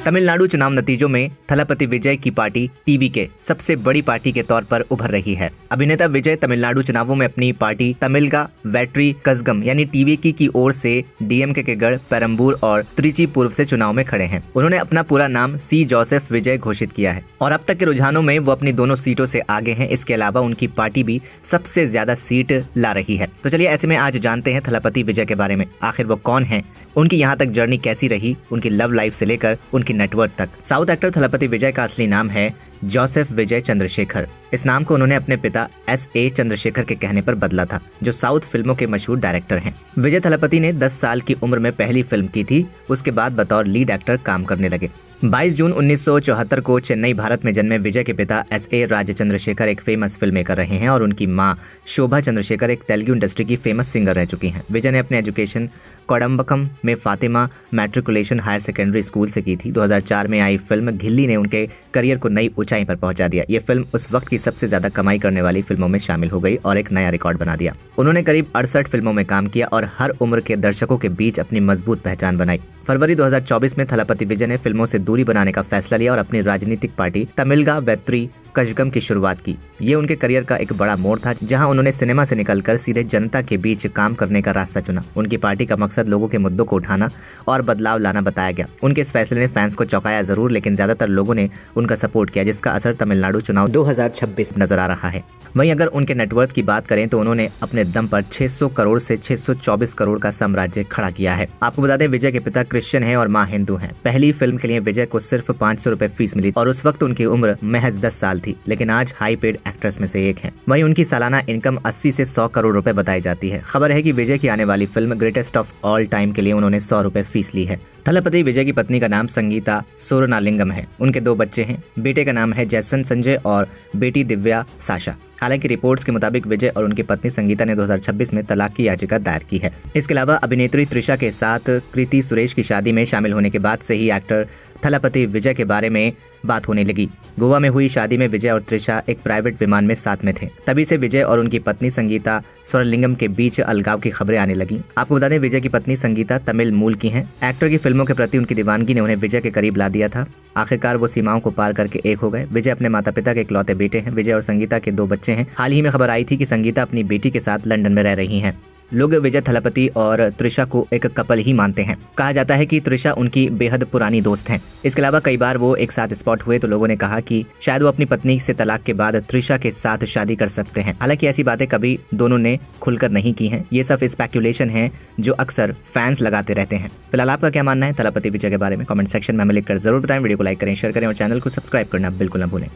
तमिलनाडु चुनाव नतीजों में थलपति विजय की पार्टी टीवी के सबसे बड़ी पार्टी के तौर पर उभर रही है। अभिनेता विजय तमिलनाडु चुनावों में अपनी पार्टी तमिलगा वेट्री कज़गम यानी टीवीके की ओर से डीएमके के गढ़ पेरम्बूर और त्रिची पूर्व से चुनाव में खड़े हैं। उन्होंने अपना पूरा नाम सी जोसेफ विजय घोषित किया है और अब तक के रुझानों में वो अपनी दोनों सीटों से आगे हैं। इसके अलावा उनकी पार्टी भी सबसे ज्यादा सीट ला रही है। तो चलिए ऐसे में आज जानते हैं थलपति विजय के बारे में। आखिर वो कौन है, उनकी यहाँ तक जर्नी कैसी रही, उनकी लव लाइफ से लेकर उनकी नेटवर्क तक। साउथ एक्टर थलपति विजय का असली नाम है जोसेफ विजय चंद्रशेखर। इस नाम को उन्होंने अपने पिता S.A. चंद्रशेखर के कहने पर बदला था, जो साउथ फिल्मों के मशहूर डायरेक्टर हैं। विजय थलपति ने 10 साल की उम्र में पहली फिल्म की थी। उसके बाद बतौर लीड एक्टर काम करने लगे। 22 जून 1974 को चेन्नई, भारत में जन्मे विजय के पिता S.A. राज चंद्रशेखर एक फेमस फिल्म मेकर रहे हैं और उनकी मां शोभा चंद्रशेखर एक तेलुगु इंडस्ट्री की फेमस सिंगर रह चुकी हैं। विजय ने अपने एजुकेशन कोडम्बकम में Fatima matriculation higher secondary school से की थी। 2004 में आई फिल्म घिल्ली ने उनके करियर को नई ऊंचाई पर पहुंचा दिया। ये फिल्म उस वक्त की सबसे ज्यादा कमाई करने वाली फिल्मों में शामिल हो गई और एक नया रिकॉर्ड बना दिया। उन्होंने करीब 68 फिल्मों में काम किया और हर उम्र के दर्शकों के बीच अपनी मजबूत पहचान बनाई। फरवरी 2024 में थलपति विजय ने फिल्मों से दूरी बनाने का फैसला लिया और अपनी राजनीतिक पार्टी तमिलगा वेत्री कज़गम की शुरुआत की। ये उनके करियर का एक बड़ा मोड़ था, जहां उन्होंने सिनेमा से निकलकर सीधे जनता के बीच काम करने का रास्ता चुना। उनकी पार्टी का मकसद लोगों के मुद्दों को उठाना और बदलाव लाना बताया गया। उनके इस फैसले ने फैंस को चौंकाया जरूर, लेकिन ज्यादातर लोगों ने उनका सपोर्ट किया, जिसका असर तमिलनाडु चुनाव 2026 नजर आ रहा है। वहीं अगर उनके नेटवर्थ की बात करें तो उन्होंने अपने दम पर 600 करोड़ से 624 करोड़ का साम्राज्य खड़ा किया है। आपको बता दें, विजय के पिता क्रिश्चियन हैं और मां हिंदू हैं। पहली फिल्म के लिए विजय को सिर्फ 500 रुपए फीस मिली और उस वक्त उनकी उम्र महज 10 साल थी, लेकिन आज हाई पेड एक्ट्रेस में से एक हैं। वहीं उनकी सालाना इनकम 80 से 100 करोड़ रुपए बताई जाती है। खबर है कि विजय की आने वाली film greatest of all time के लिए उन्होंने 100 रुपए फीस ली है। थलपति विजय की पत्नी का नाम संगीता सोरनालिंगम है। उनके 2 बच्चे हैं। बेटे का नाम है जैसन संजय और बेटी दिव्या साशा। हालांकि रिपोर्ट्स के मुताबिक विजय और उनकी पत्नी संगीता ने 2026 में तलाक की याचिका दायर की है। इसके अलावा अभिनेत्री त्रिशा के साथ कृति सुरेश की शादी में शामिल होने के बाद से ही एक्टर थलपति विजय के बारे में बात होने लगी। गोवा में हुई शादी में विजय और त्रिशा एक प्राइवेट विमान में साथ में थे। तभी से विजय और उनकी पत्नी संगीता स्वरलिंगम के बीच अलगाव की खबरें आने लगी। आपको बता दें, विजय की पत्नी संगीता तमिल मूल की हैं। एक्टर की फिल्मों के प्रति उनकी दीवानगी ने उन्हें विजय के करीब ला दिया था। आखिरकार वो सीमाओं को पार करके एक हो गए। विजय अपने माता पिता के इकलौते बेटे हैं। विजय और संगीता के 2 बच्चे हैं। हाल ही में खबर आई थी कि संगीता अपनी बेटी के साथ लंदन में रह रही हैं। लोग विजय थलपति और त्रिशा को एक कपल ही मानते हैं। कहा जाता है कि त्रिशा उनकी बेहद पुरानी दोस्त हैं। इसके अलावा कई बार वो एक साथ स्पॉट हुए तो लोगों ने कहा कि शायद वो अपनी पत्नी से तलाक के बाद त्रिशा के साथ शादी कर सकते हैं। हालांकि ऐसी बातें कभी दोनों ने खुलकर नहीं की हैं। ये सब स्पेकुलेशन है जो अक्सर फैंस लगाते रहते हैं। फिलहाल आपका क्या मानना है थलपति विजय के बारे में? कमेंट सेक्शन में हमें लिखकर जरूर बताएं। वीडियो को लाइक करें, शेयर करें और चैनल को सब्सक्राइब करना बिल्कुल न भूलें।